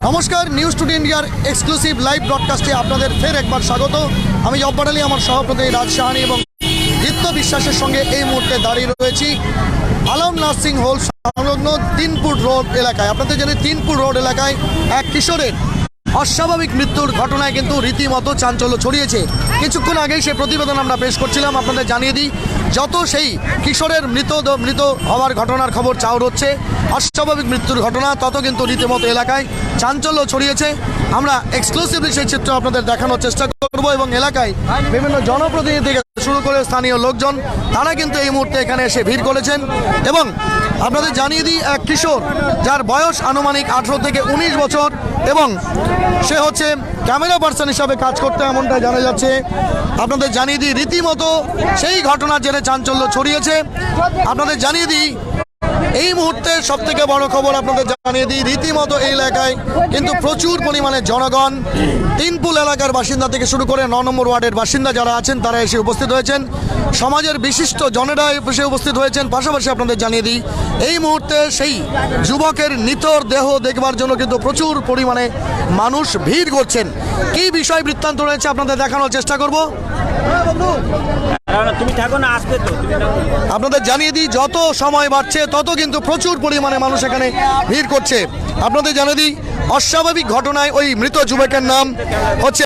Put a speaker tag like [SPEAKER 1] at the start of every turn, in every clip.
[SPEAKER 1] নমস্কার, news today ইন্ডিয়ার exclusive live ব্রডকাস্টে আপনাদের ফের একবার স্বাগত। আমি জব্বার আলী, আমার সহপ্রতিনিধি রাজ সাহানি এবং জিত্য বিশ্বাসের সঙ্গে এই মুহূর্তে দাঁড়িয়ে রয়েছি আলম নার্সিং হোম সংলগ্ন তিনপুর রোড এলাকায়। আপনাদের জানেন তিনপুর রোড এলাকায় এক কিশোরের অস্বাভাবিক মৃত্যুর ঘটনায় কিন্তু রীতিমতো চাঞ্চল্য ছড়িয়েছে। কিছুক্ষণ আগেই সে প্রতিবেদন আমরা পেশ করছিলাম। আপনাদের জানিয়ে দিই, যত সেই কিশোরের মৃত হওয়ার ঘটনার খবর চাউর হচ্ছে, অস্বাভাবিক মৃত্যুর ঘটনা, তত কিন্তু রীতিমতো এলাকায় চাঞ্চল্য ছড়িয়েছে। আমরা এক্সক্লুসিভলি সেই চিত্র আপনাদের দেখানোর চেষ্টা করব এবং এলাকায় বিভিন্ন জনপ্রতিনিধি থেকে শুরু করে স্থানীয় লোকজন তারা কিন্তু এই মুহূর্তে এখানে এসে ভিড় করেছেন। এবং আপনাদের জানিয়ে দিই, এক কিশোর যার বয়স আনুমানিক 18 থেকে 19 বছর এবং সে হচ্ছে ক্যামেরা পার্সন হিসাবে কাজ করতে, এমনটাই জানা যাচ্ছে। আপনাদের জানিয়ে দিই, রীতিমতো সেই ঘটনার জেরে চাঞ্চল্য ছড়িয়েছে। আপনাদের জানিয়ে দিই, এই মুহূর্তে সব থেকে বড় খবর আপনাদের জানিয়ে দিই, রীতিমতো এই এলাকায় কিন্তু প্রচুর পরিমাণে জনগণ, তিনপুল এলাকার বাসিন্দা থেকে শুরু করে 9 নম্বর ওয়ার্ডের বাসিন্দা যারা আছেন তারা এসে উপস্থিত হয়েছেন, সমাজের বিশিষ্ট জনেরা এসে উপস্থিত হয়েছেন। পাশাপাশি আপনাদের জানিয়ে দিই, এই মুহূর্তে সেই যুবকের নিথর দেহ দেখবার জন্য কিন্তু প্রচুর পরিমাণে মানুষ ভিড় করছেন। কি বিষয় বৃত্তান্ত রয়েছে আপনাদের দেখানোর চেষ্টা করব। আপনাদের জানিয়ে দিই, যত সময় বাড়ছে তত কিন্তু প্রচুর পরিমাণে মানুষ এখানে ভিড় করছে। আপনাদের জানিয়ে দিই, অস্বাভাবিক ঘটনায় ওই মৃত যুবকের নাম হচ্ছে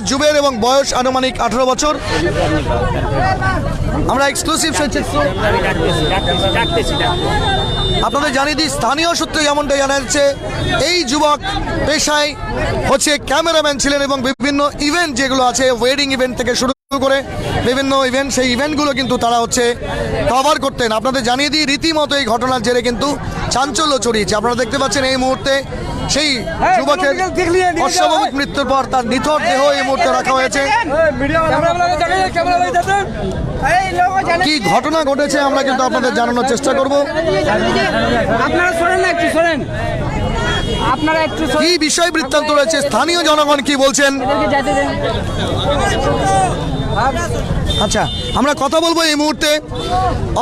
[SPEAKER 1] জুবের এবং বয়স আনুমানিক 18 বছর। আমরা এক্সক্লুসিভ আপনাদের জানিয়ে দিই, স্থানীয় সূত্রে যেমনটা জানা যাচ্ছে, এই যুবক পেশায় হচ্ছে ক্যামেরাম্যান ছিলেন এবং বিভিন্ন ইভেন্ট যেগুলো আছে, ওয়েডিং ইভেন্ট থেকে শুরু করে বিভিন্ন ইভেন্ট, সেই ইভেন্টগুলো কিন্তু তারা হচ্ছে কভার করতেন। আপনাদের জানিয়ে দিই, রীতিমতো এই ঘটনার জেরে কিন্তু চাঞ্চল্য ছড়িয়েছে। আপনারা দেখতে পাচ্ছেন এই মুহূর্তে সেই যুবকের অস্বাভাবিক মৃত্যুর পর তার নিথর দেহ এই মুহূর্তে রাখা হয়েছে। কি ঘটনা ঘটেছে আমরা কিন্তু আপনাদের জানানোর চেষ্টা করব। কি বিষয় বৃত্তান্ত রয়েছে, স্থানীয় জনগণ কি বলছেন। আচ্ছা, আমরা কথা বলবো এই মুহূর্তে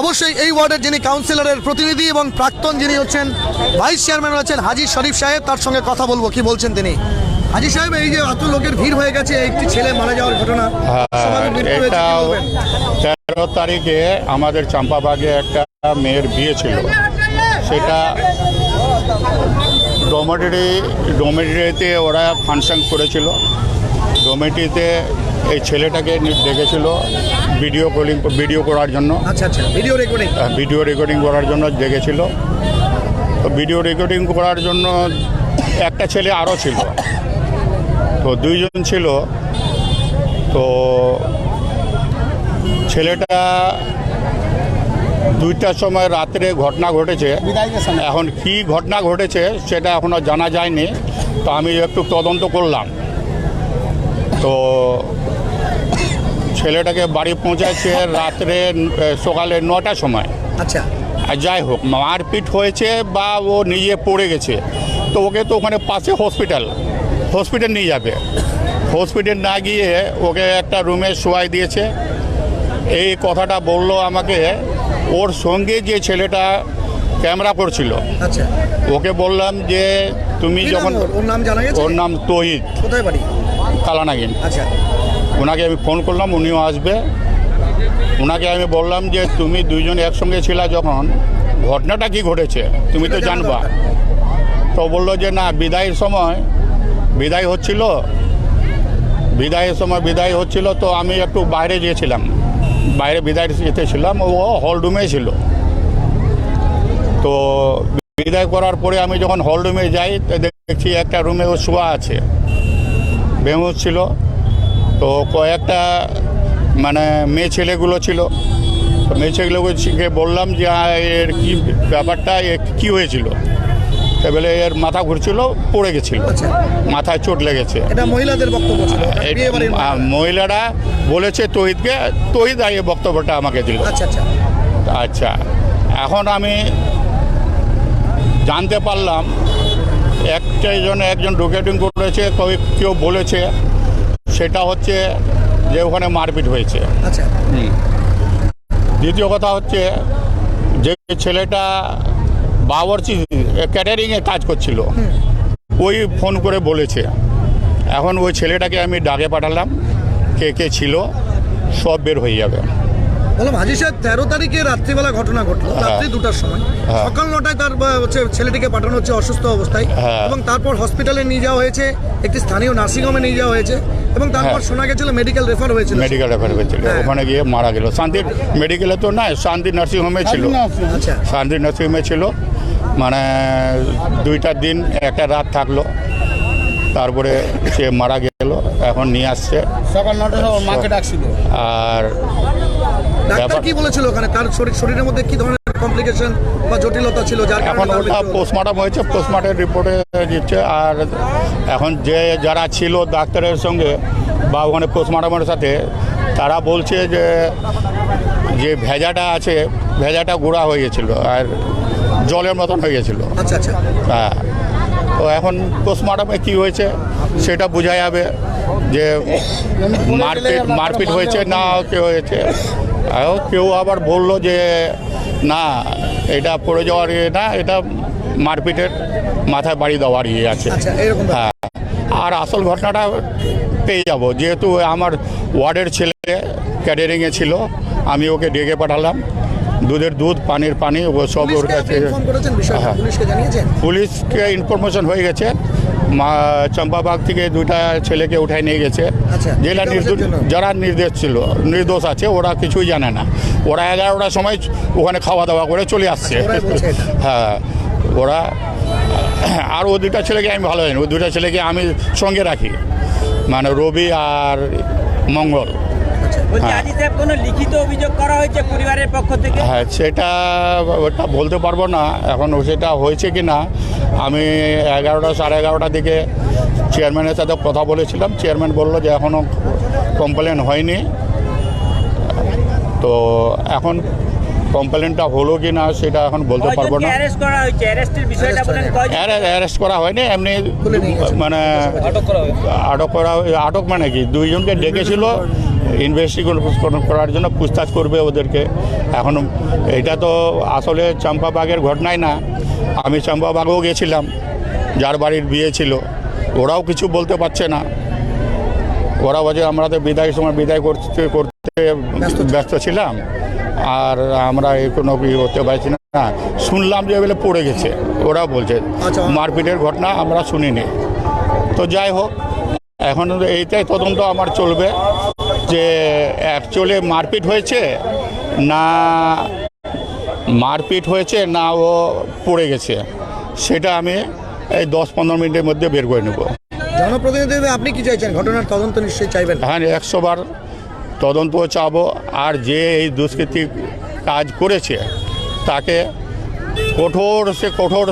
[SPEAKER 1] অবশ্যই এই ওয়ার্ডের যিনি কাউন্সিলরের প্রতিনিধি এবং প্রাক্তন যিনি হচ্ছেন ভাইস চেয়ারম্যান হচ্ছেন হাজি শরীফ সাহেব, তার সঙ্গে কথা বলবো। কি বলছেন তিনি? হাজি সাহেব, এই যে এত লোকের ভিড় হয়ে গেছে, একটি ছেলে মারা যাওয়ার ঘটনা,
[SPEAKER 2] এটা 13 তারিখে আমাদের চাম্পাবাগে একটা মেয়ের বিয়ে ছিল। সেটা ডোমেটরিতে ওরা ফাংশন করেছিল। ডোমেটরিতে এই ছেলেটাকে ডেকেছিল ভিডিও করার জন্য।
[SPEAKER 1] আচ্ছা,
[SPEAKER 2] ভিডিও রেকর্ডিং করার জন্য ডেকেছিল। তো ভিডিও রেকর্ডিং করার জন্য একটা ছেলে আরও ছিল, তো 2 জন ছিল। তো ছেলেটা 2টার সময় রাত্রে ঘটনা ঘটেছে। এখন কি ঘটনা ঘটেছে সেটা এখনও জানা যায়নি। তো আমি একটু তদন্ত করলাম। তো ছেলেটাকে বাড়ি পৌঁছাচ্ছে রাত্রে সকালে 9টার সময়।
[SPEAKER 1] আচ্ছা,
[SPEAKER 2] আর যাই হোক, মারপিট হয়েছে বা ও নিজে পড়ে গেছে, তো ওকে তো ওখানে পাশে হসপিটাল নিয়ে যাবে। হসপিটাল না গিয়ে ওকে একটা রুমে শোয়াই দিয়েছে। এই কথাটা বললো আমাকে ওর সঙ্গে যে ছেলেটা ক্যামেরা করছিল।
[SPEAKER 1] আচ্ছা,
[SPEAKER 2] ওকে বললাম যে তুমি যখন, ওর নাম তহিদ,
[SPEAKER 1] কোথায় বাড়ি?
[SPEAKER 2] কালানাগিন।
[SPEAKER 1] আচ্ছা,
[SPEAKER 2] ওনাকে আমি ফোন করলাম, উনিও আসবে। ওনাকে আমি বললাম যে তুমি 2 জন একসঙ্গে ছিলা, যখন ঘটনাটা কি ঘটেছে তুমি তো জানবা। তো বললো যে না, বিদায়ের সময় বিদায় হচ্ছিল, তো আমি একটু বাইরে গিয়েছিলাম, বাইরে বিদায় যেতে ছিলাম, ও হলরুমে ছিল। তো বিদায় করার পরে আমি যখন হলরুমে যাই, দেখছি একটা রুমে ও শোয়া আছে, বেহুশ ছিল। তো কয়েকটা মানে মেয়ে ছেলেগুলো ছিল। তো মেয়ে ছেলেগুলোকে বললাম যে এর কি ব্যাপারটা, কি হয়েছিল। বলে এর মাথা ঘুরছিল, পড়ে গেছিল, মাথায় চোট লেগেছে।
[SPEAKER 1] এটা মহিলাদের বক্তব্য ছিল।
[SPEAKER 2] মহিলারা বলেছে তহিদ এই বক্তব্যটা আমাকে দিল। আচ্ছা, এখন আমি জানতে পারলাম একজন রেকর্ডিং করেছে, কেউ বলেছে সেটা হচ্ছে যে ওখানে মারপিট হয়েছে।
[SPEAKER 1] আচ্ছা,
[SPEAKER 2] দ্বিতীয় কথা হচ্ছে যে ছেলেটা বাবরচি ক্যাটারিংয়ে কাজ করছিল, ওই ফোন করে বলেছে। এখন ওই ছেলেটাকে আমি ডাকে পাঠালাম, কে কে ছিল সব বের হয়ে যাবে।
[SPEAKER 1] বললাম হাজি সাহেব 13 তারিখে রাত্রিবেলা ঘটনা ঘটলো, রাত্রি 2টার সময়।
[SPEAKER 2] হ্যাঁ।
[SPEAKER 1] সকাল 9টায় তার ছেলেটিকে পাঠানো হচ্ছে অসুস্থ অবস্থায়,
[SPEAKER 2] হ্যাঁ।
[SPEAKER 1] এবং তারপর হসপিটালে নিয়ে যাওয়া হয়েছে, একটি স্থানীয় নার্সিংহোমে নিয়ে যাওয়া হয়েছে, এবং তারপর
[SPEAKER 2] হ্যাঁ।
[SPEAKER 1] শোনা গেছিল মেডিকেল রেফার হয়েছিল।
[SPEAKER 2] মেডিকেল রেফার হয়েছিল,
[SPEAKER 1] হ্যাঁ।
[SPEAKER 2] ওখানে গিয়ে মারা গেল। শান্তির মেডিকেলে তো নয়, শান্তি নার্সিংহোমে ছিল।
[SPEAKER 1] আচ্ছা,
[SPEAKER 2] শান্তি নার্সিংহোমে ছিল, মানে 2টা দিন 1টা রাত থাকলো, তারপরে সে মারা গেল। এখন নিয়ে আসছে
[SPEAKER 3] সকাল 9টায় ওর মাকে ডাকছিল।
[SPEAKER 2] আর
[SPEAKER 1] ডাক্তার
[SPEAKER 2] ব্যাপার-
[SPEAKER 1] কি বলেছিল ওখানে তার শরীরের মধ্যে কি ধরনের কমপ্লিকেশন বা জটিলতা ছিল যার
[SPEAKER 2] এখন
[SPEAKER 1] কারণে তার
[SPEAKER 2] ওটা
[SPEAKER 1] মৃত্যু হলো?
[SPEAKER 2] পোস্টমর্টম হয়েছে, পোস্টমর্টম রিপোর্টে দিচ্ছে। আর এখন যারা ছিল ডাক্তারের সঙ্গে বা ওখানে পোস্টমর্টমের সাথে, তারা বলছে যে ভেজাটা আছে, ভেজাটা গুঁড়া হয়ে গেছিল আর জলের মতন হয়ে গেছিল।
[SPEAKER 1] আচ্ছা আচ্ছা,
[SPEAKER 2] হ্যাঁ, তো এখন পোস্টমর্টমে কী হয়েছে সেটা বোঝা যাবে, যে মারপিট হয়েছে না কি হয়েছে। আর কেউ আবার বললো যে না, এটা পড়ে যাওয়ার ইয়ে না, এটা মারপিটের মাথায় বাড়ি দেওয়ার ইয়ে আছে।
[SPEAKER 1] আচ্ছা এরকম ব্যাপার।
[SPEAKER 2] হ্যাঁ, আর আসল ঘটনাটা পেয়ে যাব, যেহেতু আমার ওয়ার্ডের ছেলে ক্যাটারিংয়ে ছিল, আমি ওকে ডেকে পাঠালাম। দুধের দুধ, পানির পানি, ও সব ওর
[SPEAKER 1] পুলিশকে আপনি
[SPEAKER 2] কাছে।
[SPEAKER 1] ইনফর্ম করেছেন বিষয়টা?
[SPEAKER 2] হ্যাঁ।
[SPEAKER 1] পুলিশকে জানিয়েছেন?
[SPEAKER 2] পুলিশকে ইনফরমেশন হয়ে গেছে, চম্পাবাগ থেকে 2টা ছেলেকে উঠায় নিয়ে গেছে।
[SPEAKER 1] আচ্ছা,
[SPEAKER 2] জেলা
[SPEAKER 1] জিজ্ঞাসাবাদের জন্য?
[SPEAKER 2] যারা নির্দোষ আছে, ওরা কিছুই জানে না। ওরা 11টার সময় ওখানে খাওয়া দাওয়া করে চলে আসছে।
[SPEAKER 1] ওরাই বলছে এটা?
[SPEAKER 2] হ্যাঁ, ওরা। আর ও 2টা ছেলেকে আমি ভালো জানি, ওই 2টা ছেলেকে আমি সঙ্গে রাখি, মানে রবি আর মঙ্গল।
[SPEAKER 4] বলছি
[SPEAKER 2] হ্যাঁ।
[SPEAKER 4] আজি সাহেব কোনো লিখিত অভিযোগ করা হয়েছে পরিবারের পক্ষ থেকে?
[SPEAKER 2] হ্যাঁ, ওটা বলতে পারবো না এখন সেটা হয়েছে কি না। আমি 11টা সাড়ে 11টার দিকে চেয়ারম্যানের সাথে কথা বলেছিলাম। চেয়ারম্যান বললো যে এখনও কমপ্লেন হয়নি। তো এখন কমপ্লেনটা হলো কি না সেটা এখন বলতে পারবো না।
[SPEAKER 4] অ্যারেস্ট করা হয়েছে, অ্যারেস্টের বিষয়টা বলেন।
[SPEAKER 2] অ্যারেস্ট করা হয়নি, এমনি
[SPEAKER 1] তুলে নিয়ে গেছে।
[SPEAKER 2] মানে আটক মানে কি, 2জনকে ডেকেছিল ইনভেস্টিগেশন করার জন্য, পুছতাছ করবে ওদেরকে। এখন এটা তো আসলে চম্পাবাগের ঘটনাই না। আমি চম্পাবাগেও গেছিলাম, যার বাড়ির বিয়ে ছিল, ওরাও কিছু বলতে পারছে না। ওরা বলছে আমরা তো বিদায়ের সময় বিদায় করতে ব্যস্ত ছিলাম, আর আমরা কোনো কিছু করতে পারছি না। শুনলাম যে বলে পড়ে গেছে, ওরা বলছে।
[SPEAKER 1] আচ্ছা।
[SPEAKER 2] মারপিটের ঘটনা আমরা শুনিনি। তো যাই হোক, এখন এইটাই তদন্ত আমার চলবে, যে অ্যাকচুয়ালি মারপিট হয়েছে না ও পড়ে গেছে, সেটা আমি এই 10-15 মিনিটের মধ্যে বের করে নেব।
[SPEAKER 1] জনপ্রতিনিধি হিসেবে আপনি কি চাইছেন? ঘটনার তদন্ত নিশ্চয়ই চাইবেন?
[SPEAKER 2] হ্যাঁ, 100 বার তদন্ত চাবো। আর যে এই দুষ্কৃতি কাজ করেছে তাকে কঠোর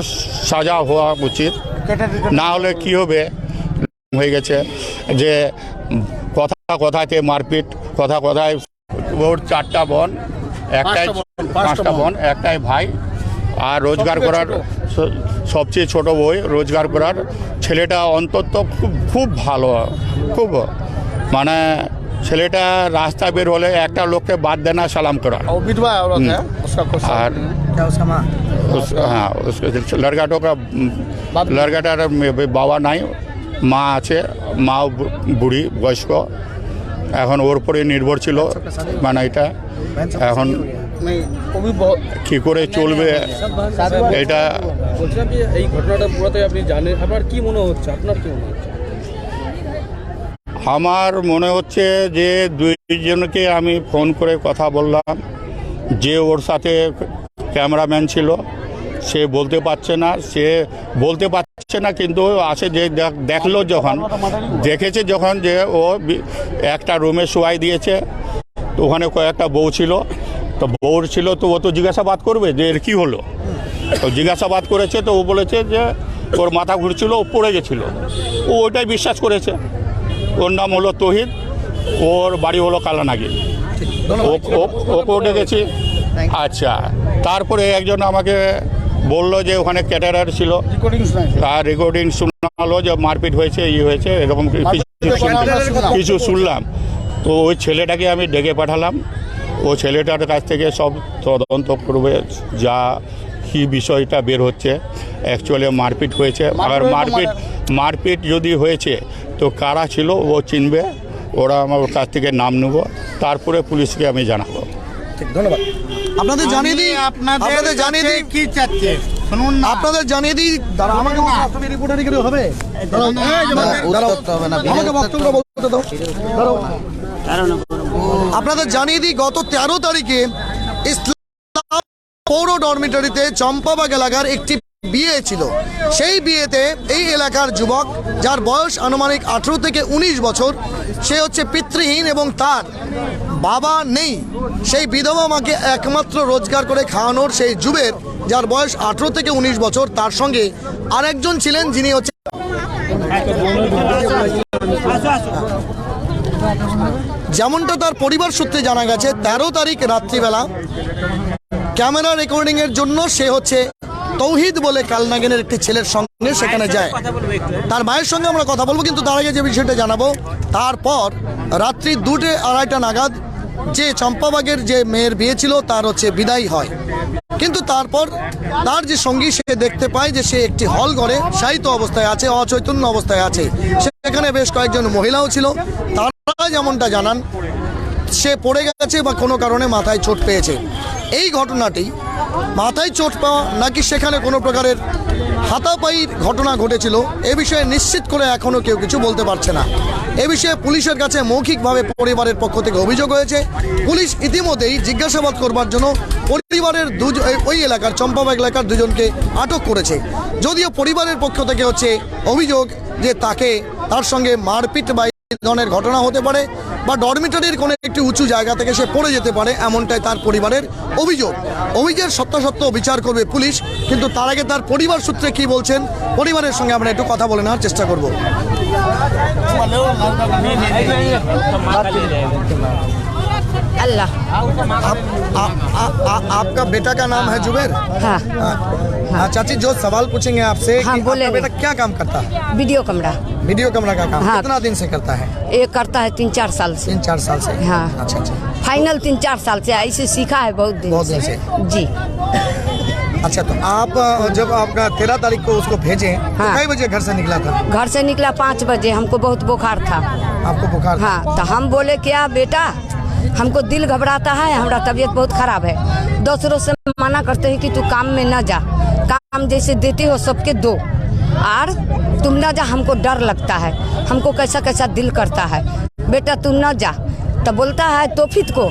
[SPEAKER 2] সাজা হওয়া উচিত। না হলে কি হবে, হয়ে গেছে যে কথাতে মারপিট, কথায় ওর 4টা বোন, 5টা বোন, একটাই ভাই, আর রোজগার করার সবচেয়ে ছোট বই, রোজগার করার ছেলেটা অন্তত খুব ভালো, খুব মানে ছেলেটা রাস্তা বের হলে একটা লোককে বাদ দেনা সালাম করা।
[SPEAKER 3] विधवा है औरत है, उसका कुछ
[SPEAKER 2] আর
[SPEAKER 1] क्या उसका माँ?
[SPEAKER 2] হ্যাঁ, লড়কাটার বাবা নাই, মা আছে, মা বুড়ি বয়স্ক, এখন ওর উপরে নির্ভর ছিল। মানে এটা এখন
[SPEAKER 3] नहीं वो भी बहुत
[SPEAKER 2] কী করে চলবে এটা।
[SPEAKER 5] বলছিলাম যে এই ঘটনাটা পুরোটাই আপনি জানেন, আপনার কি মনে হচ্ছে, আপনার কি মনে হচ্ছে?
[SPEAKER 2] আমার মনে হচ্ছে যে 2জনকে আমি ফোন করে কথা বললাম, যে ওর সাথে ক্যামেরাম্যান ছিল সে বলতে পারছে না, কিন্তু আসে যে দেখেছে যখন যে ও একটা রুমে শোয়াই দিয়েছে, তো ওখানে কয়েকটা বউ ছিল, তো বউর ছিল, তো ও তো জিজ্ঞাসাবাদ করবে যে এর কী হলো। তো জিজ্ঞাসাবাদ করেছে, তো ও বলেছে যে ওর মাথা ঘুরছিল, ও পড়ে গেছিলো। ও ওইটাই বিশ্বাস করেছে। ওর নাম হলো তহিদ, ওর বাড়ি হলো কালানাগি। ওকেও ডেকেছি। আচ্ছা, তারপরে একজন আমাকে বললো যে ওখানে ক্যাটারার ছিল,
[SPEAKER 3] रिकॉर्डिंग सुनाई
[SPEAKER 2] আর রেকর্ডিং শোনালো যে মারপিট হয়েছে, হয়েছে, এরকম কিছু শুনলাম। তো ওই ছেলেটাকে আমি ডেকে পাঠালাম। ও ছেলেটার কাছ থেকে সব তদন্ত করবে, যা কি বিষয়টা বের হচ্ছে অ্যাকচুয়ালি মারপিট হয়েছে আর মারপিট যদি হয়েছে তো কারা ছিল ও চিনবে ওরা আমার কাছ থেকে নাম নেব তারপরে পুলিশকে আমি জানাবো
[SPEAKER 1] ঠিক ধন্যবাদ আপনাদের জানিয়ে দিই আপনাদের জানিয়ে দিই
[SPEAKER 3] কি চাচ্ছে শুনুন না
[SPEAKER 1] আপনাদের জানিয়ে দিই দাঁড়া আমাকে আসলে রিপোর্টারি করে হবে আমাকে বক্তব্য বলতে দাও দাঁড়াও। আপনাদের জানিয়ে দিই গত 13 তারিখে ইসলাম পৌর ডরমিটরিতে চম্পাবাগ এলাকার একটি বিয়ে ছিল। সেই বিয়েতে এই এলাকার যুবক যার বয়স আনুমানিক 18 থেকে 19 বছর, সে হচ্ছে পিতৃহীন এবং তার বাবা নেই। সেই বিধবা মাকে একমাত্র রোজগার করে খাওয়ানোর সেই যুবের যার বয়স 18 থেকে 19 বছর, তার সঙ্গে আরেকজন ছিলেন যিনি হচ্ছে যেমনটা তার পরিবার সূত্রে জানা গেছে 13 তারিখ রাত্রিবেলা ক্যামেরা রেকর্ডিং এর জন্য সে হচ্ছে তৌহিদ বলে কালনাগিনের একটি ছেলের সঙ্গে সেখানে যায়। তার মায়ের সঙ্গে আমরা কথা বলবো, কিন্তু তার আগে যে বিষয়টা জানাবো, তারপর রাত্রি 2-2:30 নাগাদ যে চম্পাবাগের যে মেয়ের বিয়ে ছিল তার হচ্ছে বিদায় হয়। কিন্তু তারপর তার যে সঙ্গী সে দেখতে পায় যে সে একটি হল ঘরে শায়িত অবস্থায় আছে, অচৈতন্য অবস্থায় আছে। সেখানে বেশ কয়েকজন মহিলাও ছিল। তারা যেমনটা জানান সে পড়ে গেছে বা কোনো কারণে মাথায় চোট পেয়েছে। এই ঘটনাটি মাথায় চোট পাওয়া নাকি সেখানে কোনো প্রকারের হাতাপাইর ঘটনা ঘটেছিল এ বিষয়ে নিশ্চিত করে এখনও কেউ কিছু বলতে পারছে না। এ বিষয়ে পুলিশের কাছে মৌখিকভাবে পরিবারের পক্ষ থেকে অভিযোগ হয়েছে। পুলিশ ইতিমধ্যেই জিজ্ঞাসাবাদ করবার জন্য পরিবারের ওই এলাকার চম্পাবাগ এলাকার দুজনকে আটক করেছে। যদিও পরিবারের পক্ষ থেকে হচ্ছে অভিযোগ যে তার সঙ্গে মারপিট বা ধরনের ঘটনা হতে পারে বা ডরমিটরির কোনো একটি উঁচু জায়গা থেকে সে পড়ে যেতে পারে, এমনটাই তার পরিবারের অভিযোগ। অভিযোগের সত্যাসত্য বিচার করবে পুলিশ, কিন্তু তার আগে তার পরিবার সূত্রে কি বলছেন পরিবারের সঙ্গে আমরা একটু কথা বলে নেওয়ার চেষ্টা করব।
[SPEAKER 6] अल्लाह
[SPEAKER 1] आपका बेटा का नाम है जुबेर?
[SPEAKER 6] हाँ
[SPEAKER 1] हाँ चाची, जो सवाल पूछेंगे आपसे
[SPEAKER 6] हाँ,
[SPEAKER 1] कि
[SPEAKER 6] बोलेंगे।
[SPEAKER 1] आपका बेटा क्या काम करता है?
[SPEAKER 6] वीडियो कैमरा
[SPEAKER 1] वीडियो कैमरा का काम
[SPEAKER 6] हाँ।
[SPEAKER 1] कितना दिन से करता है?
[SPEAKER 6] ये करता है 3-4 साल से
[SPEAKER 1] 3-4 साल से।
[SPEAKER 6] हाँ।
[SPEAKER 1] अच्छा अच्छा
[SPEAKER 6] फाइनल 3-4 साल से ऐसे सीखा है बहुत दिन
[SPEAKER 1] बहुत दिन से।
[SPEAKER 6] जी।
[SPEAKER 1] अच्छा, तो आप जब आपका 13 तारीख को उसको भेजे तो
[SPEAKER 6] हाँ।
[SPEAKER 1] कई बजे घर से निकला था?
[SPEAKER 6] घर से निकला 5 बजे, हमको बहुत बुखार था।
[SPEAKER 1] आपको बुखार था?
[SPEAKER 6] हाँ, तो हम बोले क्या बेटा, हमको दिल घबराता है, हमारा तबीयत बहुत खराब है। दूसरों से मना करते हैं कि तू काम में न जा, काम जैसे देते हो सबके दो, और तुम न जा, हमको डर लगता है, हमको कैसा कैसा दिल करता है, बेटा तुम न जा। तो बोलता है तोफित को,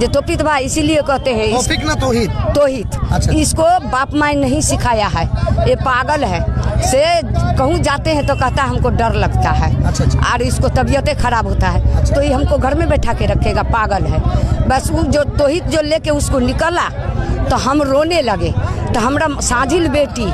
[SPEAKER 6] जो तोफित भाई इसीलिए कहते हैं
[SPEAKER 1] तौफीक ना तौहीद?
[SPEAKER 6] तोहित।
[SPEAKER 1] अच्छा।
[SPEAKER 6] इसको बाप माई नहीं सिखाया है, ये पागल है। से कहूँ जाते हैं तो कहता है हमको डर लगता है।
[SPEAKER 1] अच्छा, अच्छा।
[SPEAKER 6] और इसको तबीयतें खराब होता है।
[SPEAKER 1] अच्छा।
[SPEAKER 6] तो ये हमको घर में बैठा के रखेगा, पागल है। बस वो जो तोहित जो लेके उसको निकला तो हम रोने लगे। तो हमरा साझिल बेटी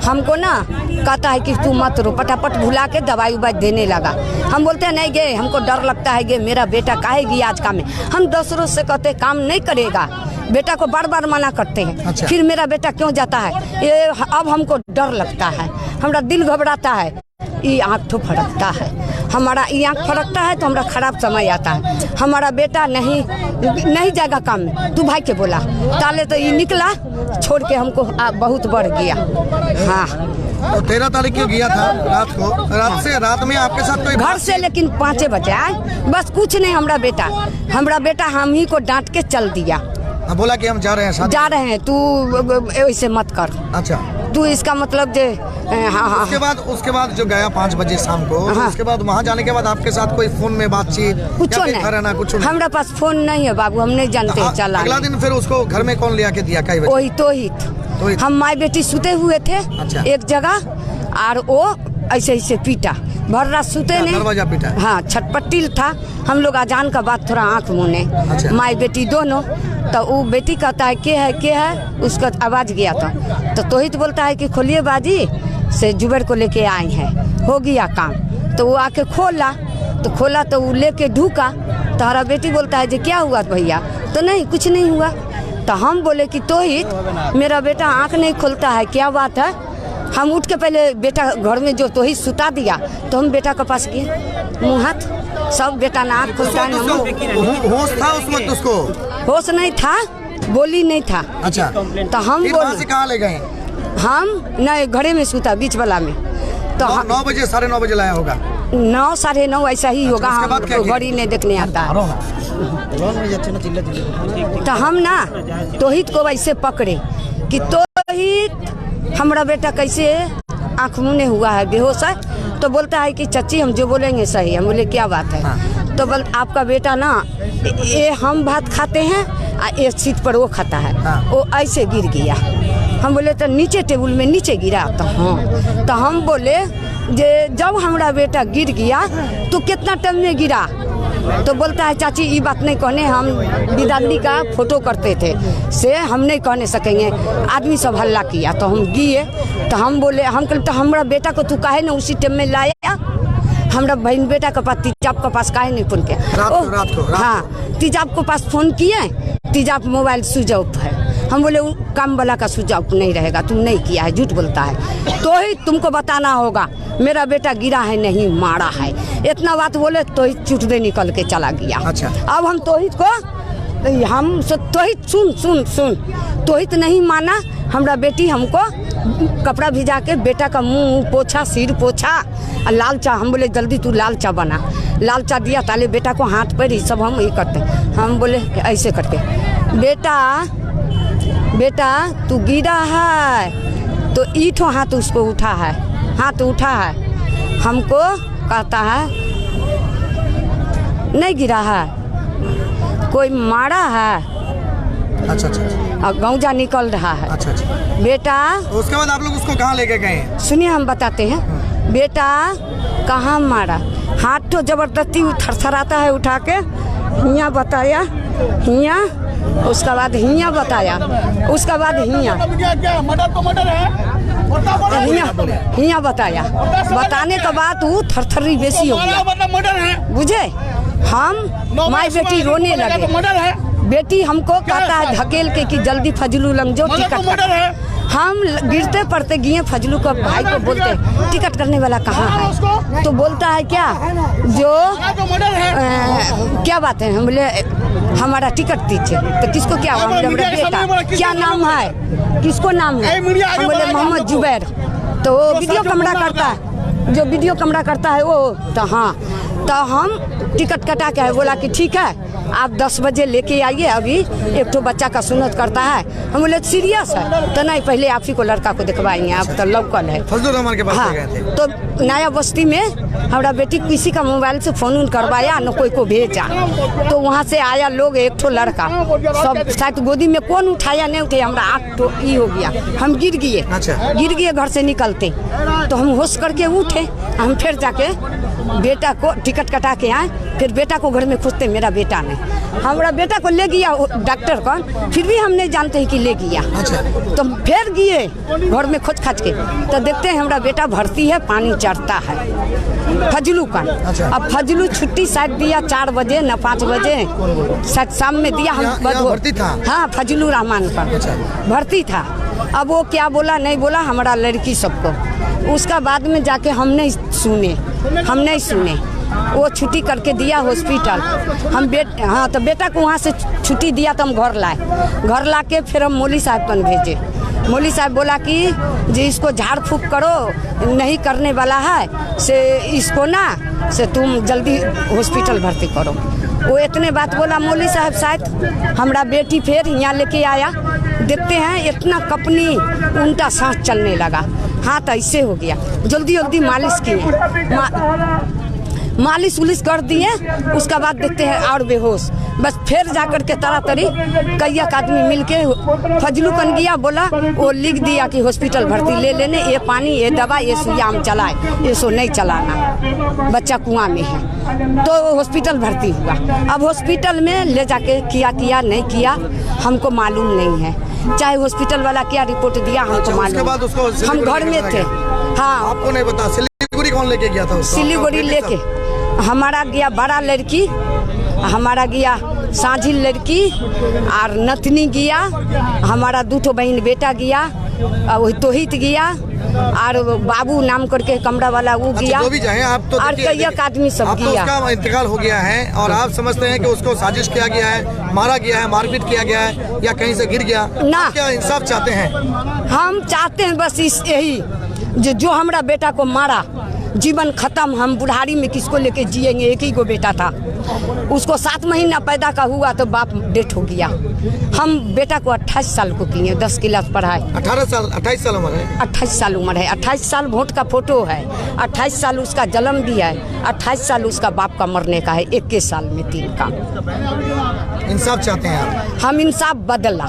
[SPEAKER 6] हमको ना कहता है कि तू मत रो, पटापट भुला के दवाई उवाई देने लगा। हम बोलते हैं नहीं गए, हमको डर लगता है, कि मेरा बेटा काहे गया आज काम में। हम दूसरों से कहते काम नहीं करेगा, बेटा को बार बार मना करते हैं।
[SPEAKER 1] अच्छा।
[SPEAKER 6] फिर मेरा बेटा क्यों जाता है, ये अब हमको डर लगता है, हमारा दिल घबराता है, ये आँख तो फड़कता है, हमारा ये आँख फड़कता है तो हमारा खराब समय आता है। हमारा बेटा नहीं जाएगा काम में, तू भाई के बोला ताले तो ये निकला छोड़ के हमको बहुत बढ़ गया। हाँ,
[SPEAKER 1] तो 13 तारीख को गया था रात को, रात में आपके साथ कोई
[SPEAKER 6] घर से लेकिन 5 बजे आए, बस कुछ नहीं। हमारा बेटा हम ही को डांट के चल दिया,
[SPEAKER 1] बोला कि हम जा रहे हैं साथ?
[SPEAKER 6] जा रहे हैं, तू ऐसे मत कर,
[SPEAKER 1] अच्छा।
[SPEAKER 6] तू इसका मतलब जे हाँ।
[SPEAKER 1] उसके बाद जो गया 5 बजे शाम को, तो
[SPEAKER 6] हाँ।
[SPEAKER 1] उसके बाद वहाँ जाने के बाद आपके साथ कोई फोन में बातचीत
[SPEAKER 6] कुछ
[SPEAKER 1] या फिर घर आना कुछ
[SPEAKER 6] नहीं, हमारा पास फोन नहीं है बाबू, हम नहीं जानते चला।
[SPEAKER 1] अगला दिन फिर उसको घर में कौन लिया के दिया? कई बजे?
[SPEAKER 6] वही तोहित। हम माई बेटी सुते हुए थे
[SPEAKER 1] अच्छा।
[SPEAKER 6] एक जगह, और वो ऐसे ऐसे पीटा, भर रात सुते नहीं,
[SPEAKER 1] दरवाजा पीटा?
[SPEAKER 6] हाँ, छटपट्टी था। हम लोग अजान का बाद थोड़ा आँख मुने,
[SPEAKER 1] अच्छा।
[SPEAKER 6] माई बेटी दोनों। तो वो बेटी कहता है के है, उसका आवाज़ गया था। तो तोहित बोलता है कि खोलिए बाजी, से जुबेर को लेके आए हैं, हो गया काम। तो वो आके खोला तो वो लेके ढूका। तो हमारा बेटी बोलता है जी क्या हुआ भैया? तो नहीं कुछ नहीं हुआ। तो हम बोले कि तोहित मेरा बेटा आँख नहीं खोलता है, क्या बात है? हम उठ के पहले बेटा घर में जो तोहित सुता दिया, तो हम बेटा के पास गए, मुँह हाथ सब, बेटा ना आँख खोलता है ना मुँह।
[SPEAKER 1] होश था उस वक्त उसको?
[SPEAKER 6] होश नहीं था, बोली नहीं था।
[SPEAKER 1] अच्छा,
[SPEAKER 6] तो हम
[SPEAKER 1] फिर वहाँ से
[SPEAKER 6] बोले
[SPEAKER 1] कहाँ ले गए?
[SPEAKER 6] हम नहीं घरे में सूता बीच वाला में। तो
[SPEAKER 1] 9 बजे 9:30 बजे लाया होगा।
[SPEAKER 6] 9 साढ़े 9 ऐसा ही होगा।
[SPEAKER 1] उसके बाद
[SPEAKER 6] हम
[SPEAKER 1] क्या
[SPEAKER 6] तो
[SPEAKER 1] किया?
[SPEAKER 6] घड़ी नहीं देखने आता है। तो हम ना तोहित को वैसे पकड़े कि तोहित हमारा बेटा कैसे आँख मुने हुआ है, बेहोश है। तो बोलता है कि चाची हम जो बोलेंगे सही। हम बोले क्या बात है? तो बोल आपका बेटा ना ये हम भात खाते हैं और एक सीट पर वो खाता है, वो ऐसे गिर गया। हम बोले तो नीचे टेबल में नीचे गिरा। तो हाँ, तो हम बोले जे जब हमारा बेटा गिर गया तो कितना टाइम में गिरा? तो बोलता है चाची ये बात नहीं कहने, हम विदाली का फोटो करते थे से हम नहीं कहने सकेंगे। आदमी सब हल्ला किया तो हम गए। तो हम बोले हम कल तो हमारा बेटा को तू काहे ना उसी टाइम में लाया? हमारा बहन बेटा के पास तीजाब के पास काहे नहीं फोन किया?
[SPEAKER 1] रात को
[SPEAKER 6] हाँ, तीजाब के पास फोन किए, तीजाब मोबाइल स्विच ऑफ है। हम बोले वो काम वाला का स्विच ऑफ नहीं रहेगा, तुम नहीं किया है, झूठ बोलता है। तो ही तुमको बताना होगा मेरा बेटा गिरा है नहीं मारा है। इतना बात बोले तो ही चुटदे निकल के चला गया।
[SPEAKER 1] अच्छा।
[SPEAKER 6] अब हम तोहित को हम तोहित सुन तोहित नहीं माना। हमारा बेटी हमको कपड़ा भिजा के बेटा का मुंह पोछा, सिर पोछा और लाल चा। हम बोले जल्दी तू लाल चा बना। लाल चा दिया ताले बेटा को हाथ पैर ही सब हम ये करते। हम बोले ऐसे करके बेटा तू गिरा है तो ईठो हाथ उसको उठा है, हाथ उठा है। हमको कहता है नहीं गिरा है, कोई मारा है।
[SPEAKER 1] अच्छा।
[SPEAKER 6] और गौजा निकल रहा है।
[SPEAKER 1] अच्छा।
[SPEAKER 6] बेटा
[SPEAKER 1] उसके बाद आप लोग उसको कहाँ लेके गए?
[SPEAKER 6] सुनिए हम बताते हैं। बेटा कहाँ मारा? हाथ तो जबरदस्ती थरथराता है उठा के हियाँ बताया, हियाँ उसका बाद हियाँ बताया, उसका बाद हियाँ हियाँ बताया। बताने के बाद वो थरथरी बेसी हो गया, बुझे। हम माई बेटी रोने लगे। बेटी हमको कहता है धकेल के कि जल्दी फजलू लंग जो टिकट है। हम गिरते पड़ते गए फजलू का भाई को बोलते टिकट करने वाला कहाँ है? तो बोलता है क्या जो क्या बात है? हम बोले हमारा टिकट दीजिए। तो किसको क्या? हम बोले बेटा क्या नाम है, किसको नाम है? हम बोले मोहम्मद जुबैर। तो वो वीडियो कैमरा करता है, जो वीडियो कैमरा करता है वो। तो हाँ, तो हम टिकट कटा के बोला कि ठीक है आप 10 बजे लेके आइए, अभी एक तो बच्चा का सुन्नत करता है। हम बोले सीरियस है? तो नहीं, पहले आप ही को लड़का को दिखवाएंगे, आप तो लोकल है।
[SPEAKER 1] फजलुर रहमान के पास
[SPEAKER 6] हाँ,
[SPEAKER 1] गए थे।
[SPEAKER 6] तो नया बस्ती में हमारा बेटी किसी का मोबाइल से फोन करवाया, न कोई को भेजा। तो वहाँ से आया लोग, एक ठो लड़का सब शायद गोदी में कौन उठाया नहीं उठाया, हमारा आँख तो ई हो गया, हम गिर गए।
[SPEAKER 1] अच्छा।
[SPEAKER 6] गिर गए घर से निकलते। तो हम होश करके उठे, हम फिर जाके बेटा को टिकट कटा के आए। फिर बेटा को घर में खोजते, मेरा बेटा नहीं। हमारा बेटा को ले गया डॉक्टर कौन, फिर भी हम नहीं जानते हैं कि ले गया।
[SPEAKER 1] अच्छा।
[SPEAKER 6] तो फिर गए घर में खोज खाज के, तो देखते हैं हमारा बेटा भर्ती है, पानी चढ़ता है फजलू का।
[SPEAKER 1] अच्छा।
[SPEAKER 6] अब फजलू छुट्टी शायद दिया 4 बजे न 5 बजे शायद शाम में दिया। हम
[SPEAKER 1] यहाँ भर्ती था?
[SPEAKER 6] हाँ, फजलू रहमान पर
[SPEAKER 1] अच्छा।
[SPEAKER 6] भर्ती था। अब वो क्या बोला नहीं बोला हमारा लड़की सबको। उसका बाद में जाके हम नहीं सुने, वो छुट्टी करके दिया हॉस्पिटल। हम हाँ, तो बेटा को वहाँ से छुट्टी दिया तो हम घर ला के फिर हम मौली साहब पर भेजे। मौली साहब बोला कि जी इसको झाड़ फूक करो, नहीं करने वाला है से इसको ना से तुम जल्दी हॉस्पिटल भर्ती करो। वो इतने बात बोला मौली साहब। शायद हमारा बेटी फिर यहाँ लेके आया, देखते हैं इतना कपनी उल्टा सांस चलने लगा, हाथ ऐसे हो गया। जल्दी जल्दी मालिश किए, मालिश उलिश कर दिए। उसका बाद देखते हैं और बेहोश। बस फिर जाकर के तरातरी कई आदमी मिलके फजलू कन गया, बोला वो लिख दिया कि हॉस्पिटल भर्ती ले लेने, ये पानी ये दवा ये सुइया हम चलाए, ये सो नहीं चलाना, बच्चा कुआं में है। तो हॉस्पिटल भर्ती हुआ। अब हॉस्पिटल में ले जाके किया नहीं किया हमको मालूम नहीं है। चाहे हॉस्पिटल वाला क्या रिपोर्ट दिया हमको मालूम। हम घर में थे। हाँ,
[SPEAKER 1] आपको नहीं पता? सिलीगुड़ी कौन लेके गया था?
[SPEAKER 6] सिलीगुड़ी लेके हमारा गया बड़ा लड़की, हमारा गया साझिल लड़की और नतनी गया, हमारा 2 बहन बेटा गया वही तोहित गया और बाबू नाम करके कमरा वाला वो गया
[SPEAKER 1] जो भी चाहे आप तो
[SPEAKER 6] और
[SPEAKER 1] देखिए,
[SPEAKER 6] कई आदमी सब
[SPEAKER 1] अब तो
[SPEAKER 6] गया।
[SPEAKER 1] उसका इंतकाल हो गया है और आप समझते हैं कि उसको साजिश किया गया है, मारा गया है, मारपीट किया गया है या कहीं से गिर गया?
[SPEAKER 6] ना।
[SPEAKER 1] आप क्या इंसाफ चाहते हैं?
[SPEAKER 6] हम चाहते हैं बस इस यही जो हमारा बेटा को मारा, जीवन खत्म। हम बुढ़ारी में किसको लेके जिएंगे? एक ही को बेटा था, उसको 7 महीना पैदा का हुआ तो बाप डेथ हो गया। हम बेटा को 28 साल को किए, 10 क्लास पढ़ाए।
[SPEAKER 1] 28 साल उम्र है।
[SPEAKER 6] 28 साल उम्र है, 28 साल वोट का फोटो है, 28 साल उसका जन्म भी है, 28 साल उसका बाप का मरने का है, 21 साल में 3 का।
[SPEAKER 1] इंसाफ चाहते हैं आप?
[SPEAKER 6] हम इंसाफ बदला,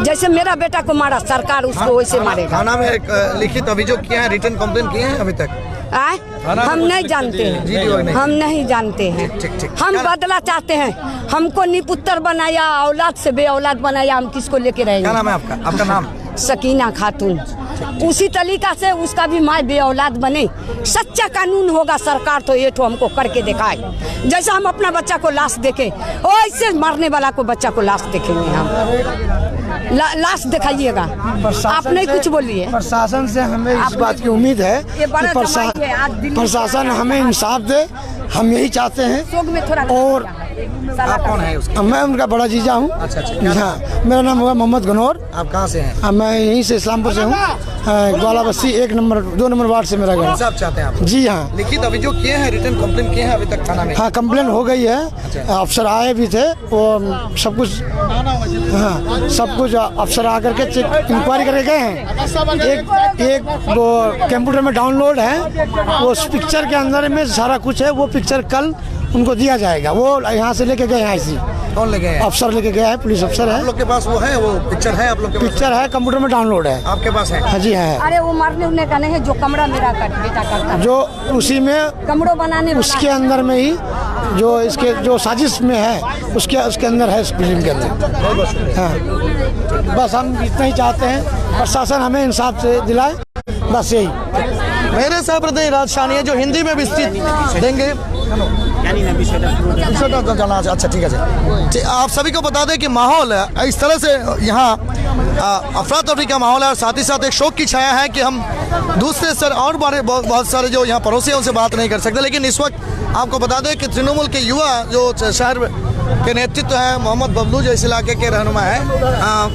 [SPEAKER 6] जैसे मेरा बेटा को मारा सरकार उसको वैसे मारेगा।
[SPEAKER 1] थाना में एक लिखित अभियोग किया है, रिटर्न कंप्लेन किए हैं अभी तक?
[SPEAKER 6] आए? हम नहीं जानते हैं, हम नहीं जानते हैं।
[SPEAKER 1] ठीक।
[SPEAKER 6] हम बदला चाहते हैं। हमको निपुत्र बनाया, औलाद से बे औलाद बनाया, हम किसको लेके
[SPEAKER 1] क्या
[SPEAKER 6] रहेंगे?
[SPEAKER 1] नाम है आपका? आपका नाम?
[SPEAKER 6] सकीना खातून। उसी तरीका से उसका भी माँ बे औलाद बने। सच्चा कानून होगा सरकार तो ये तो हमको करके दिखाए। जैसा हम अपना बच्चा को लाश देखें वैसे मारने वाला को बच्चा को लाश देखेंगे हम। लाश दिखाइएगा। आप नहीं कुछ बोलिए।
[SPEAKER 7] प्रशासन से हमें इस बात की उम्मीद है
[SPEAKER 6] ये
[SPEAKER 7] कि
[SPEAKER 6] बड़ा दवाई है, आज दिल्ली में
[SPEAKER 7] प्रशासन हमें इंसाफ दे, हम यही चाहते हैं।
[SPEAKER 6] शोक में थोड़ा
[SPEAKER 7] और
[SPEAKER 1] आप कौन है उसका?
[SPEAKER 7] मैं उनका बड़ा जीजा हूँ।
[SPEAKER 1] अच्छा।
[SPEAKER 7] हाँ, मेरा नाम हुआ मोहम्मद गनौर।
[SPEAKER 1] आप कहाँ से हैं?
[SPEAKER 7] मैं यहीं से इस्लामपुर से हूँ। ग्वाला बस्ती 2 नंबर वार्ड से मेरा घर।
[SPEAKER 1] इंसाफ चाहते हैं आप?
[SPEAKER 7] जी हाँ।
[SPEAKER 1] लिखित अभियोग किए हैं, रिटर्न कंप्लेन किए हैं अभी तक थाना में?
[SPEAKER 7] हाँ, कंप्लेन हो गई है। अफसर आए भी थे, वो सब कुछ, हाँ सब कुछ अफसर आकर के चेक इंक्वायरी करके गए हैं। एक वो कंप्यूटर में डाउनलोड है, वो उस पिक्चर के अंदर में सारा कुछ है। वो पिक्चर कल उनको दिया जाएगा। वो यहाँ से लेके गए हैं, ऐसी
[SPEAKER 1] कौन ले गए हैं?
[SPEAKER 7] अफसर लेके गया है, पुलिस अफसर है।
[SPEAKER 1] आप लोग के पास वो है, वो पिक्चर है आप लोग के पास?
[SPEAKER 7] पिक्चर है, कंप्यूटर में डाउनलोड है।
[SPEAKER 1] आपके पास है?
[SPEAKER 7] हाँ जी है।
[SPEAKER 6] अरे वो मारने उड़ने का नहीं है, जो कमरा मेरा बेटा करता है,
[SPEAKER 7] जो उसी में
[SPEAKER 6] कमरों बनाने वाला
[SPEAKER 7] उसके अंदर में ही जो इसके जो साजिश में है उसके अंदर है, इस फिल्म के अंदर। हाँ, बस हम इतना ही चाहते हैं, प्रशासन हमें इंसाफ से दिलाए, बस यही।
[SPEAKER 1] मेरे सहप्रति राज शानी है जो हिंदी में विस्तृत देंगे। अच्छा ठीक है। आप सभी को बता दें कि माहौल इस तरह से यहाँ अफरा तफरी का माहौल है और साथ ही साथ एक शोक की छाया है कि हम दूसरे स्तर और बहुत सारे जो यहाँ पड़ोसी हैं उनसे बात नहीं कर सकते। लेकिन इस वक्त आपको बता दें कि तृणमूल के युवा जो शहर के नेतृत्व है, मोहम्मद बबलू जो इस इलाके के रहनुमा है,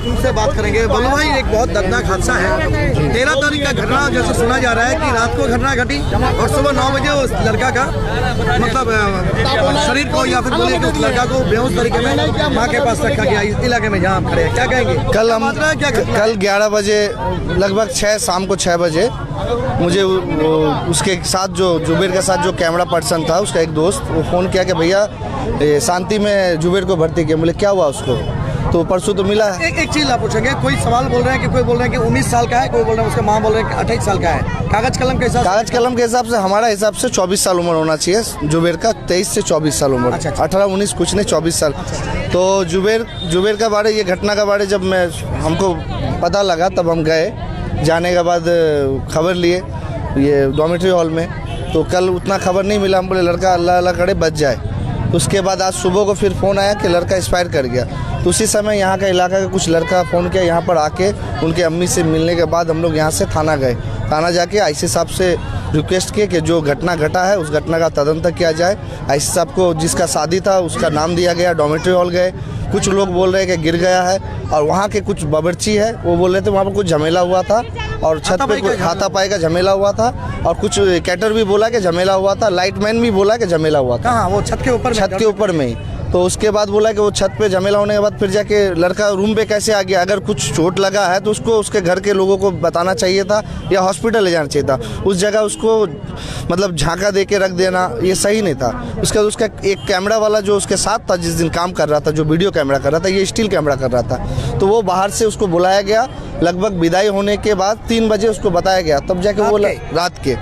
[SPEAKER 1] उनसे बात करेंगे। बबलू भाई, एक बहुत दर्दनाक हादसा है, 13 तारीख का घटना जैसे सुना जा रहा है कि रात को घटना घटी और सुबह 9 बजे उस लड़का का मतलब शरीर को या फिर बोलिए कि उस लड़का को बेहोश तरीके में माँ के पास रखा गया इस इलाके में जहाँ आप खड़े हैं। क्या कहेंगे?
[SPEAKER 8] कल 11 बजे लगभग 6 शाम को 6 बजे मुझे उसके साथ जो जुबेर के साथ जो कैमरा पर्सन था, उसका एक दोस्त, वो फ़ोन किया कि भैया शांति में जुबेर को भर्ती किया। बोले क्या हुआ उसको? तो परसों तो मिला है।
[SPEAKER 1] एक चीज आप पूछेंगे, कोई सवाल बोल रहे हैं कि कोई बोल रहे हैं कि 19 साल का है, कोई बोल रहे हैं उसके माँ बोल रहे हैं कि 28 साल का है। कागज कलम के हिसाब से हमारा हिसाब से 24 साल उम्र होना चाहिए जुबेर का, 23 से 24 साल उम्र। 18-19 कुछ नहीं, 24 साल। तो जुबेर का बारे, ये घटना का बारे जब हमको पता लगा तब हम गए। जाने के बाद खबर लिए ये डॉर्मेटरी हॉल में, तो कल उतना खबर नहीं मिला। हम बोले लड़का अल्लाह अल्लाह करे बच जाए। उसके बाद आज सुबह को फिर फ़ोन आया कि लड़का एक्सपायर कर गया। तो उसी समय यहाँ का इलाका का कुछ लड़का फ़ोन किया, यहाँ पर आके उनके अम्मी से मिलने के बाद हम लोग यहाँ से थाना गए। थाना जाके आईसी साहब से रिक्वेस्ट किए कि जो घटना घटा है उस घटना का तदंत किया जाए। आईसी साहब को जिसका शादी था उसका नाम दिया गया। डॉर्मेटरी हॉल गए, कुछ लोग बोल रहे हैं कि गिर गया है, और वहाँ के कुछ बावर्ची है वो बोल रहे थे वहाँ पर कुछ झमेला हुआ था और छत पे कोई हाथापाई का झमेला हुआ था, और कुछ कैटर भी बोला कि झमेला हुआ था, लाइटमैन भी बोला कि झमेला हुआ था। कहाँ? वो छत के ऊपर
[SPEAKER 8] में ही। तो उसके बाद बोला कि वो छत पे झमेला होने के बाद फिर जाके लड़का रूम पे कैसे आ गया? अगर कुछ चोट लगा है तो उसको उसके घर के लोगों को बताना चाहिए था या हॉस्पिटल ले जाना चाहिए था। उस जगह उसको मतलब झांका दे के रख देना ये सही नहीं था। उसके बाद उसका एक कैमरा वाला जो उसके साथ था, जिस दिन काम कर रहा था, जो वीडियो कैमरा कर रहा था, ये स्टिल कैमरा कर रहा था, तो वो बाहर से उसको बुलाया गया। लगभग विदाई होने के बाद 3 बजे उसको बताया गया, तब जाके वो रात के,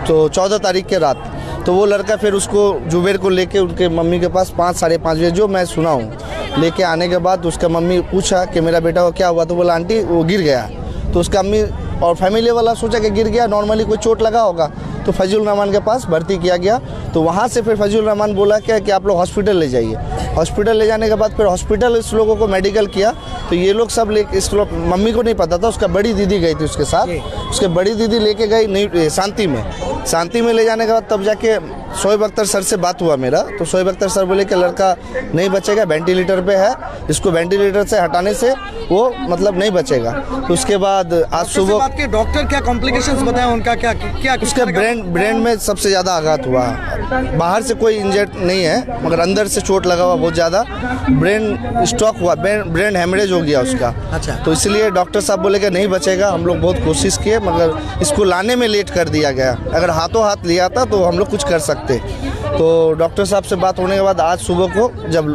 [SPEAKER 8] तो 14 तारीख के रात, तो वो लड़का फिर उसको जुबेर को लेके उनके मम्मी के पास 5 साढ़े 5 बजे, जो मैं सुना हूँ, लेके आने के बाद उसका मम्मी पूछा कि मेरा बेटा को क्या हुआ? तो बोला आंटी वो गिर गया। तो उसका अम्मी और फैमिली वाला सोचा कि गिर गया, नॉर्मली कोई चोट लगा होगा, तो फजल रहमान के पास भर्ती किया गया। तो वहाँ से फिर फजल रहमान बोला कि आप लोग हॉस्पिटल ले जाइए। हॉस्पिटल ले जाने के बाद फिर हॉस्पिटल इस लोगों को मेडिकल किया तो ये लोग सब ले इसको मम्मी को नहीं पता था, उसका बड़ी दीदी गई थी उसके साथ, उसके बड़ी दीदी लेके गई नहीं शांति में ले जाने के बाद तब जाके शोएब अख्तर सर से बात हुआ मेरा, तो शोएब अख्तर सर बोले कि लड़का नहीं बचेगा, वेंटिलेटर पे है, इसको वेंटिलेटर से हटाने से वो मतलब नहीं बचेगा। तो उसके बाद आज सुबह
[SPEAKER 1] डॉक्टर क्या कॉम्प्लिकेशंस बताया उनका, क्या
[SPEAKER 8] उसके ब्रेन में सबसे ज़्यादा आघात हुआ, बाहर से कोई इंजर्ड नहीं है मगर अंदर से चोट लगा हुआ बहुत ज़्यादा, ब्रेन स्ट्रोक हुआ, ब्रेन हेमरेज हो गया उसका।
[SPEAKER 1] अच्छा।
[SPEAKER 8] तो इसलिए डॉक्टर साहब बोले कि नहीं बचेगा, हम लोग बहुत कोशिश किए मगर इसको लाने में लेट कर दिया गया, अगर हाथों हाथ लिया था तो हम लोग कुछ कर सकते। तो डॉक्टर साहब से बात होने के बाद आज सुबह को जब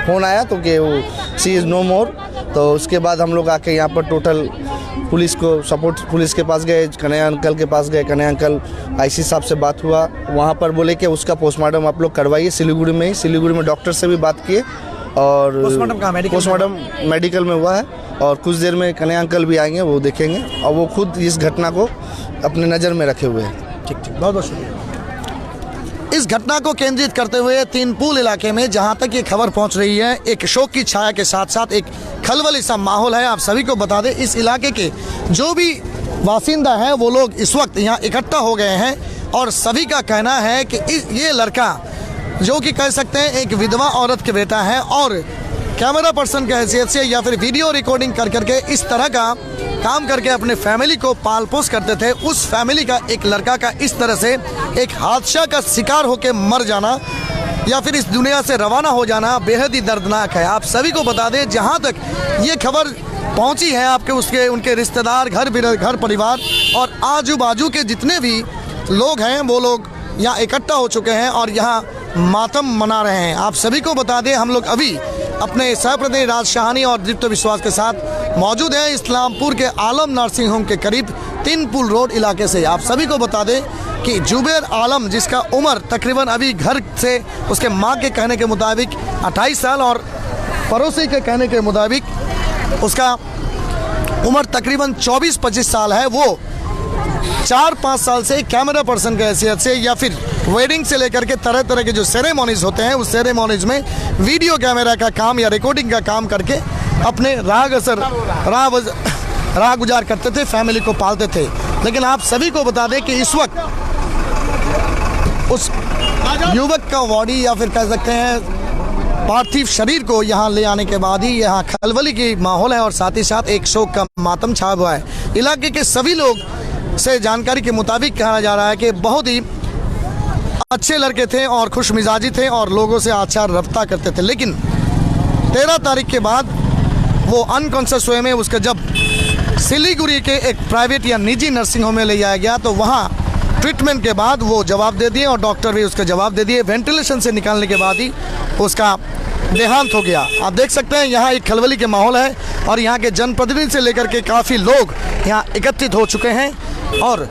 [SPEAKER 8] फ़ोन आया तो कि वो सी इज़ नो मोर, तो उसके बाद हम लोग आके यहाँ पर टोटल पुलिस को सपोर्ट, पुलिस के पास गए, कन्हैया अंकल के पास गए, कन्हैया अंकल आईसी साहब से बात हुआ, वहाँ पर बोले कि उसका पोस्टमार्टम आप लोग करवाइए सिलीगुड़ी में ही, सिलीगुड़ी में डॉक्टर से भी बात किए और पोस्टमार्टम मेडिकल में हुआ है और कुछ देर में कन्हैया अंकल भी आएंगे, वो देखेंगे और वो खुद इस घटना को अपने नज़र में रखे हुए हैं।
[SPEAKER 1] ठीक, बहुत बहुत शुक्रिया। इस घटना को केंद्रित करते हुए तीन पुल इलाके में जहां तक ये खबर पहुंच रही है, एक शोक की छाया के साथ साथ एक खलबली सा माहौल है। आप सभी को बता दें, इस इलाके के जो भी बासिंदा हैं वो लोग इस वक्त यहाँ इकट्ठा हो गए हैं और सभी का कहना है कि ये लड़का जो कि कह सकते हैं एक विधवा औरत के बेटा है और कैमरा पर्सन की हैसियत से या फिर वीडियो रिकॉर्डिंग कर करके इस तरह का काम करके अपने फैमिली को पाल पोस करते थे। उस फैमिली का एक लड़का का इस तरह से एक हादसा का शिकार होकर मर जाना या फिर इस दुनिया से रवाना हो जाना बेहद ही दर्दनाक है। आप सभी को बता दें, जहां तक ये खबर पहुंची है आपके उनके रिश्तेदार, घर परिवार और आजू बाजू के जितने भी लोग हैं वो लोग यहाँ इकट्ठा हो चुके हैं और यहाँ मातम मना रहे हैं। आप सभी को बता दें, हम लोग अभी अपने सहप्रतिनिधि राज शाहानी और दीप्त विश्वास के साथ मौजूद हैं इस्लामपुर के आलम नर्सिंग होम के करीब तीन पुल रोड इलाके से। आप सभी को बता दें कि जुबैर आलम, जिसका उम्र तकरीबन अभी घर से उसके माँ के कहने के मुताबिक 28 साल और पड़ोसी के कहने के मुताबिक उसका उम्र तकरीबन 24-25 साल है, वो 4-5 साल से कैमरा पर्सन की हैसियत से या फिर वेडिंग से लेकर के तरह तरह के जो सेरेमोनीज होते हैं उस सेरेमोनीज में वीडियो कैमरा का काम या रिकॉर्डिंग का काम करके अपने राह गुजार करते थे, फैमिली को पालते थे। लेकिन आप सभी को बता दें कि इस वक्त उस युवक का बॉडी या फिर कह सकते हैं पार्थिव शरीर को यहाँ ले आने के बाद ही यहाँ खलबली की माहौल है और साथ ही साथ एक शोक का मातम छाया हुआ है। इलाके के सभी लोग से जानकारी के मुताबिक कहा जा रहा है कि बहुत ही अच्छे लड़के थे और खुश मिजाजी थे और लोगों से अच्छा रब्ता करते थे। लेकिन 13 तारीख के बाद वो अनकॉन्शियस हुए में उसका जब सिलीगुड़ी के एक प्राइवेट या निजी नर्सिंग होम में ले जाया गया तो वहाँ ट्रीटमेंट के बाद वो जवाब दे दिए और डॉक्टर भी उसका जवाब दे दिए। वेंटिलेशन से निकालने के बाद ही उसका देहांत हो गया। आप देख सकते हैं यहाँ एक खलबली के माहौल है और यहाँ के जनप्रतिनिधि से लेकर के काफ़ी लोग यहाँ एकत्रित हो चुके हैं। और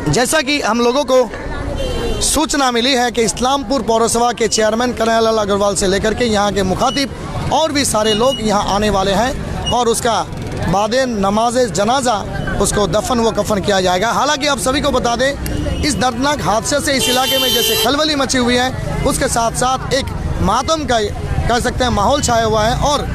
[SPEAKER 1] जैसा कि हम लोगों को सूचना मिली है कि इस्लामपुर पौरसभा के चेयरमैन कन्हैयालाल अग्रवाल से लेकर के यहाँ के मुखातिब और भी सारे लोग यहाँ आने वाले हैं और उसका बाद नमाज जनाजा उसको दफन व कफन किया जाएगा। हालांकि आप सभी को बता दें, इस दर्दनाक हादसे से इस इलाके में जैसे खलबली मची हुई है उसके साथ साथ एक मातम का कह सकते हैं माहौल छाया हुआ है और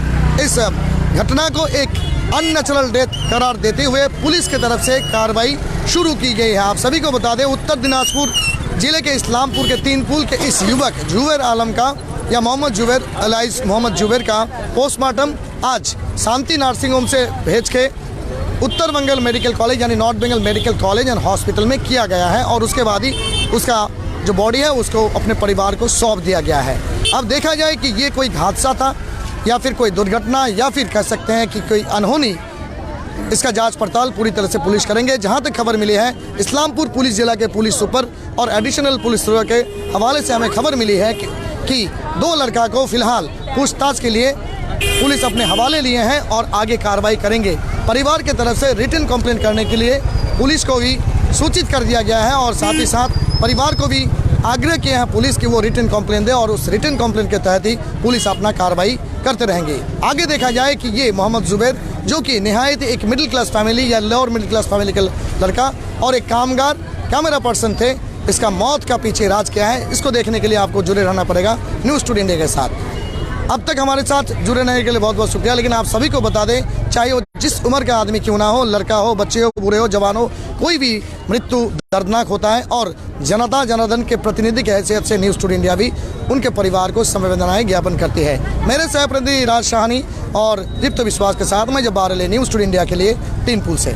[SPEAKER 1] इस घटना को एक अननेचुरल डेथ करार देते हुए पुलिस की तरफ से कार्रवाई शुरू की गई है। आप सभी को बता दें, उत्तर दिनाजपुर जिले के इस्लामपुर के तीन पुल के इस युवक जुबैर आलम का या मोहम्मद जुबैर अलाइस मोहम्मद जुबैर का पोस्टमार्टम आज शांति नर्सिंग होम से भेज के उत्तर बंगाल मेडिकल कॉलेज यानी north Bengal medical college and hospital में किया गया है और उसके बाद ही उसका जो बॉडी है उसको अपने परिवार को सौंप दिया गया है। अब देखा जाए कि ये कोई हादसा था या फिर कोई दुर्घटना या फिर कह सकते हैं कि कोई अनहोनी, इसका जांच पड़ताल पूरी तरह से पुलिस करेंगे। जहां तक खबर मिली है, इस्लामपुर पुलिस जिला के पुलिस सुपर और एडिशनल पुलिस सुपर के हवाले से हमें खबर मिली है कि 2 लड़का को फिलहाल पूछताछ के लिए पुलिस अपने हवाले लिए हैं और आगे कार्रवाई करेंगे। परिवार की तरफ से रिटन कंप्लेन करने के लिए पुलिस को भी सूचित कर दिया गया है और साथ ही साथ परिवार को भी आग्रह किया है पुलिस की वो रिटन कंप्लेन दे और उस रिटन कंप्लेन के तहत ही पुलिस अपना कार्रवाई करते रहेंगे। आगे देखा जाए कि ये मोहम्मद जुबैर जो कि निहायत एक मिडिल क्लास फैमिली या लोअर मिडिल क्लास फैमिली का लड़का और एक कामगार कैमरा पर्सन थे, इसका मौत का पीछे राज क्या है, इसको देखने के लिए आपको जुड़े रहना पड़ेगा न्यूज़ टुडे इंडिया के साथ। अब तक हमारे साथ जुड़े रहने के लिए बहुत बहुत शुक्रिया। लेकिन आप सभी को बता दें, चाहे वो जिस उम्र का आदमी क्यों ना हो, लड़का हो, बच्चे हो, बूढ़े हो, जवान हो, कोई भी मृत्यु दर्दनाक होता है और जनता जनार्दन के प्रतिनिधि की हैसियत से न्यूज़ टुडे इंडिया भी उनके परिवार को संवेदनाएं ज्ञापन करती है। मेरे सहप्रतिनिधि राज शाहानी और दीप्त विश्वास के साथ मैं Jabbar Ali, news today India के लिए तीन पुल से।